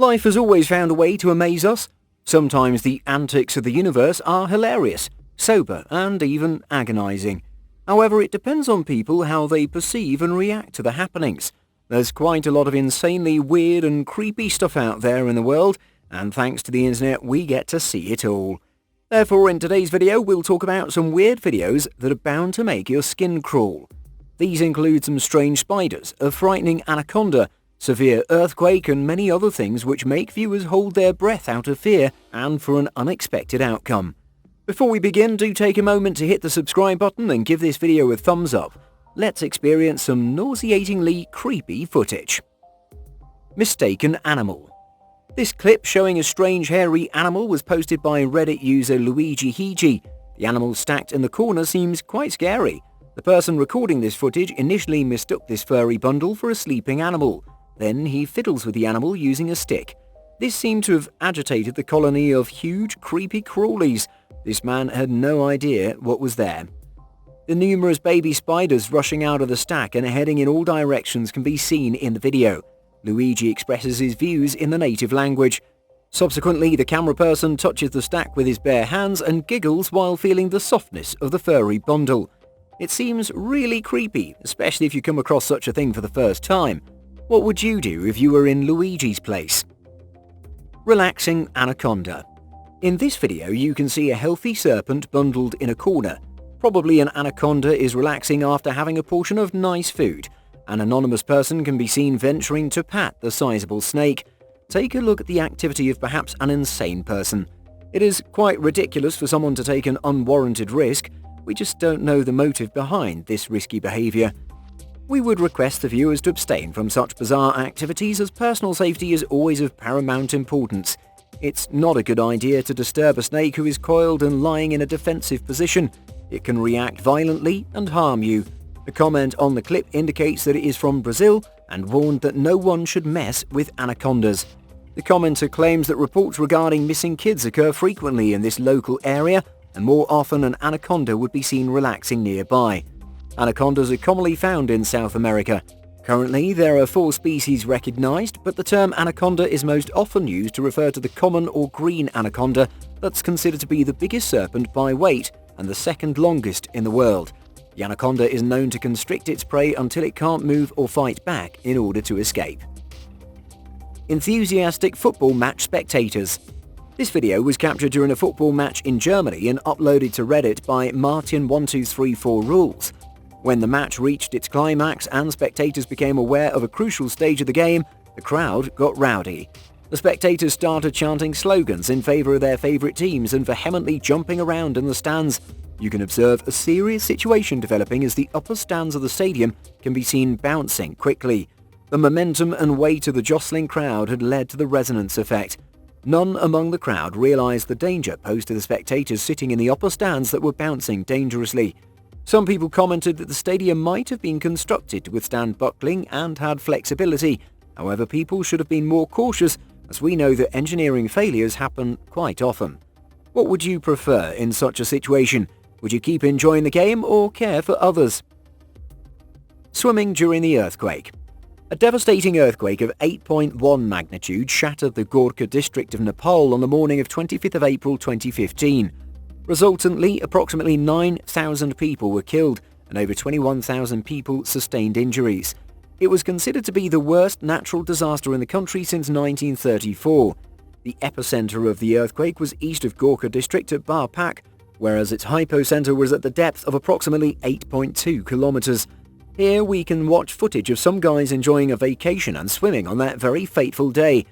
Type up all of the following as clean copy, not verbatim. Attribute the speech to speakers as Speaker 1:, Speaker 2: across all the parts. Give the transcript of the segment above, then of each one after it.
Speaker 1: Life has always found a way to amaze us. Sometimes the antics of the universe are hilarious, sober, and even agonizing. However, it depends on people how they perceive and react to the happenings. There's quite a lot of insanely weird and creepy stuff out there in the world, and thanks to the internet we get to see it all. Therefore, in today's video we'll talk about some weird videos that are bound to make your skin crawl. These include some strange spiders, a frightening anaconda, severe earthquake, and many other things which make viewers hold their breath out of fear and for an unexpected outcome. Before we begin, do take a moment to hit the subscribe button and give this video a thumbs up. Let's experience some nauseatingly creepy footage. Mistaken animal. This clip showing a strange hairy animal was posted by Reddit user Luigi Hiji. The animal stacked in the corner seems quite scary. The person recording this footage initially mistook this furry bundle for a sleeping animal. Then he fiddles with the animal using a stick. This seemed to have agitated the colony of huge creepy crawlies. This man had no idea what was there. The numerous baby spiders rushing out of the stack and heading in all directions can be seen in the video. Luigi expresses his views in the native language. Subsequently, the camera person touches the stack with his bare hands and giggles while feeling the softness of the furry bundle. It seems really creepy, especially if you come across such a thing for the first time. What would you do if you were in Luigi's place? Relaxing anaconda. In this video you can see a healthy serpent bundled in a corner. Probably an anaconda is relaxing after having a portion of nice food. An anonymous person can be seen venturing to pat the sizable snake. Take a look at the activity of perhaps an insane person. It is quite ridiculous for someone to take an unwarranted risk. We just don't know the motive behind this risky behavior. We would request the viewers to abstain from such bizarre activities as personal safety is always of paramount importance. It's not a good idea to disturb a snake who is coiled and lying in a defensive position. It can react violently and harm you. The comment on the clip indicates that it is from Brazil and warned that no one should mess with anacondas. The commenter claims that reports regarding missing kids occur frequently in this local area, and more often an anaconda would be seen relaxing nearby. Anacondas are commonly found in South America. Currently, there are 4 species recognized, but the term anaconda is most often used to refer to the common or green anaconda that's considered to be the biggest serpent by weight and the second longest in the world. The anaconda is known to constrict its prey until it can't move or fight back in order to escape. Enthusiastic football match spectators. This video was captured during a football match in Germany and uploaded to Reddit by Martin1234Rules. When the match reached its climax and spectators became aware of a crucial stage of the game, the crowd got rowdy. The spectators started chanting slogans in favor of their favorite teams and vehemently jumping around in the stands. You can observe a serious situation developing as the upper stands of the stadium can be seen bouncing quickly. The momentum and weight of the jostling crowd had led to the resonance effect. None among the crowd realized the danger posed to the spectators sitting in the upper stands that were bouncing dangerously. Some people commented that the stadium might have been constructed to withstand buckling and had flexibility. However, people should have been more cautious, as we know that engineering failures happen quite often. What would you prefer in such a situation? Would you keep enjoying the game or care for others? Swimming during the earthquake. A devastating earthquake of 8.1 magnitude shattered the Gorkha district of Nepal on the morning of 25th of April 2015. Resultantly, approximately 9,000 people were killed and over 21,000 people sustained injuries. It was considered to be the worst natural disaster in the country since 1934. The epicenter of the earthquake was east of Gorkha district at Barpak, whereas its hypocenter was at the depth of approximately 8.2 kilometers. Here we can watch footage of some guys enjoying a vacation and swimming on that very fateful day.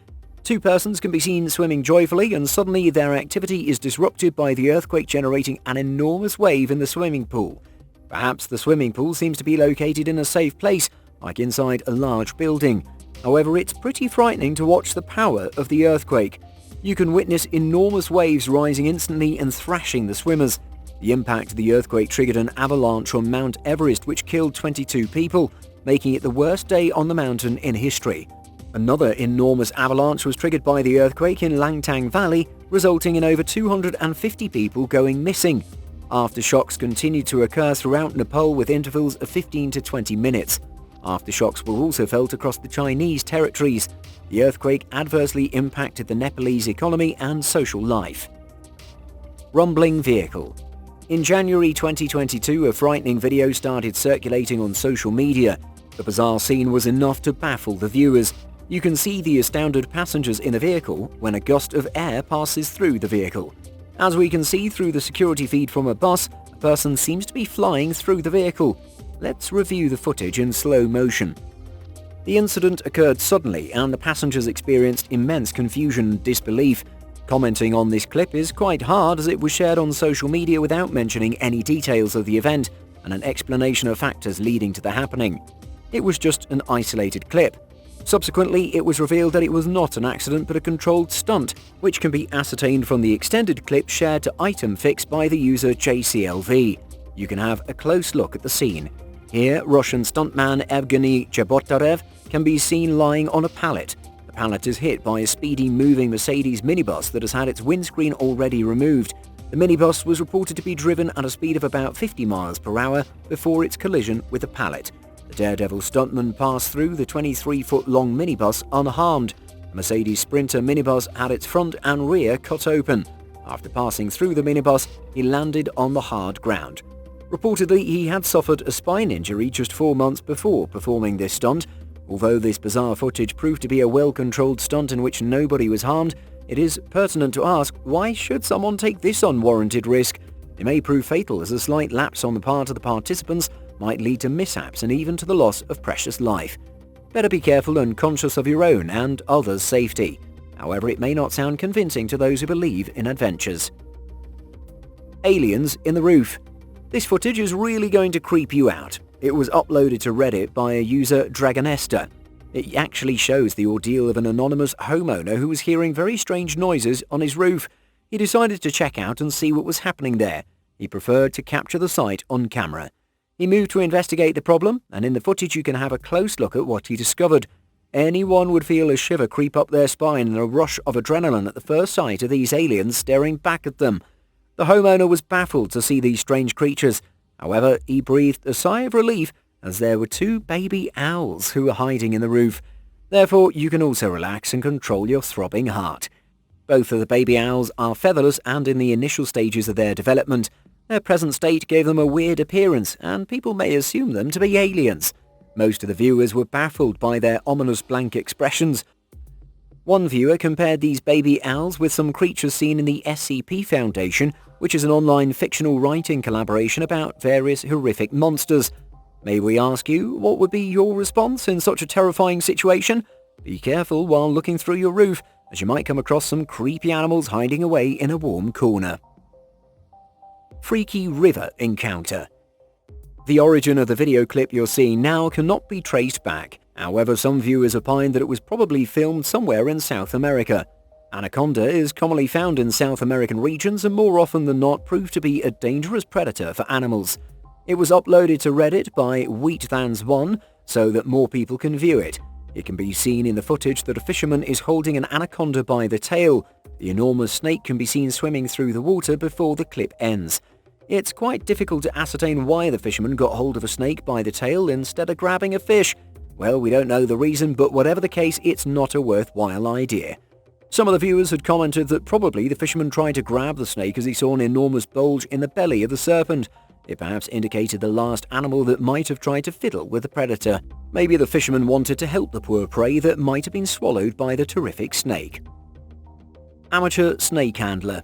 Speaker 1: 2 persons can be seen swimming joyfully and suddenly their activity is disrupted by the earthquake generating an enormous wave in the swimming pool. Perhaps the swimming pool seems to be located in a safe place, like inside a large building. However, it's pretty frightening to watch the power of the earthquake. You can witness enormous waves rising instantly and thrashing the swimmers. The impact of the earthquake triggered an avalanche on Mount Everest which killed 22 people, making it the worst day on the mountain in history. Another enormous avalanche was triggered by the earthquake in Langtang Valley, resulting in over 250 people going missing. Aftershocks continued to occur throughout Nepal with intervals of 15 to 20 minutes. Aftershocks were also felt across the Chinese territories. The earthquake adversely impacted the Nepalese economy and social life. Rumbling vehicle. In January 2022, a frightening video started circulating on social media. The bizarre scene was enough to baffle the viewers. You can see the astounded passengers in the vehicle when a gust of air passes through the vehicle. As we can see through the security feed from a bus, a person seems to be flying through the vehicle. Let's review the footage in slow motion. The incident occurred suddenly and the passengers experienced immense confusion and disbelief. Commenting on this clip is quite hard as it was shared on social media without mentioning any details of the event and an explanation of factors leading to the happening. It was just an isolated clip. Subsequently, it was revealed that it was not an accident but a controlled stunt, which can be ascertained from the extended clip shared to Itemfix by the user JCLV. You can have a close look at the scene. Here, Russian stuntman Evgeny Chebotarev can be seen lying on a pallet. The pallet is hit by a speedy moving Mercedes minibus that has had its windscreen already removed. The minibus was reported to be driven at a speed of about 50 miles per hour before its collision with the pallet. The daredevil stuntman passed through the 23-foot-long minibus unharmed. The Mercedes Sprinter minibus had its front and rear cut open. After passing through the minibus, he landed on the hard ground. Reportedly, he had suffered a spine injury just 4 months before performing this stunt. Although this bizarre footage proved to be a well-controlled stunt in which nobody was harmed, it is pertinent to ask, why should someone take this unwarranted risk? It may prove fatal as a slight lapse on the part of the participants might lead to mishaps and even to the loss of precious life. Better be careful and conscious of your own and others' safety. However, it may not sound convincing to those who believe in adventures. Aliens in the roof. This footage is really going to creep you out. It was uploaded to Reddit by a user Dragonesta. It actually shows the ordeal of an anonymous homeowner who was hearing very strange noises on his roof. He decided to check out and see what was happening there. He preferred to capture the sight on camera. He moved to investigate the problem, and in the footage you can have a close look at what he discovered. Anyone would feel a shiver creep up their spine and a rush of adrenaline at the first sight of these aliens staring back at them. The homeowner was baffled to see these strange creatures. However, he breathed a sigh of relief as there were 2 baby owls who were hiding in the roof. Therefore, you can also relax and control your throbbing heart. Both of the baby owls are featherless and in the initial stages of their development. Their present state gave them a weird appearance, and people may assume them to be aliens. Most of the viewers were baffled by their ominous blank expressions. One viewer compared these baby owls with some creatures seen in the SCP Foundation, which is an online fictional writing collaboration about various horrific monsters. May we ask you, what would be your response in such a terrifying situation? Be careful while looking through your roof, as you might come across some creepy animals hiding away in a warm corner. Freaky river encounter. The origin of the video clip you're seeing now cannot be traced back. However, some viewers opined that it was probably filmed somewhere in South America. Anaconda is commonly found in South American regions and more often than not proved to be a dangerous predator for animals. It was uploaded to Reddit by Wheatthans1 so that more people can view it. It can be seen in the footage that a fisherman is holding an anaconda by the tail. The enormous snake can be seen swimming through the water before the clip ends. It's quite difficult to ascertain why the fisherman got hold of a snake by the tail instead of grabbing a fish. Well, we don't know the reason, but whatever the case, it's not a worthwhile idea. Some of the viewers had commented that probably the fisherman tried to grab the snake as he saw an enormous bulge in the belly of the serpent. It perhaps indicated the last animal that might have tried to fiddle with the predator. Maybe the fisherman wanted to help the poor prey that might have been swallowed by the terrific snake. Amateur snake handler.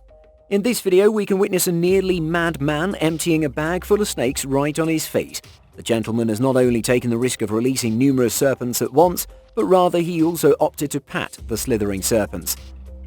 Speaker 1: In this video, we can witness a nearly mad man emptying a bag full of snakes right on his feet. The gentleman has not only taken the risk of releasing numerous serpents at once, but rather he also opted to pat the slithering serpents.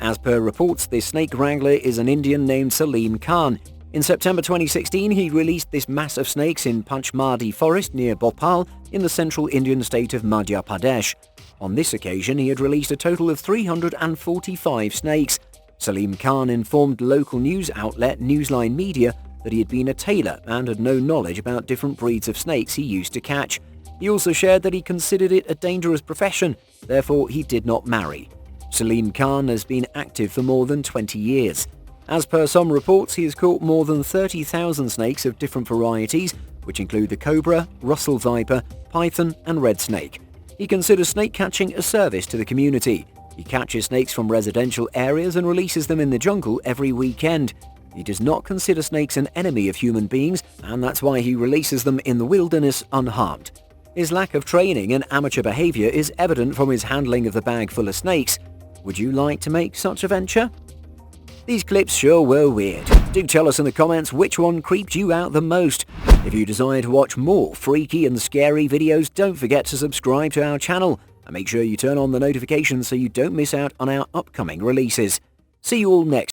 Speaker 1: As per reports, this snake wrangler is an Indian named Salim Khan. In September 2016, he released this mass of snakes in Panchmadi forest near Bhopal in the central Indian state of Madhya Pradesh. On this occasion, he had released a total of 345 snakes. Salim Khan informed local news outlet Newsline Media that he had been a tailor and had no knowledge about different breeds of snakes he used to catch. He also shared that he considered it a dangerous profession, therefore he did not marry. Salim Khan has been active for more than 20 years. As per some reports, he has caught more than 30,000 snakes of different varieties, which include the cobra, Russell viper, python and red snake. He considers snake catching a service to the community. He catches snakes from residential areas and releases them in the jungle every weekend. He does not consider snakes an enemy of human beings, and that's why he releases them in the wilderness unharmed. His lack of training and amateur behavior is evident from his handling of the bag full of snakes. Would you like to make such a venture? These clips sure were weird. Do tell us in the comments which one creeped you out the most. If you desire to watch more freaky and scary videos, don't forget to subscribe to our channel and make sure you turn on the notifications so you don't miss out on our upcoming releases. See you all next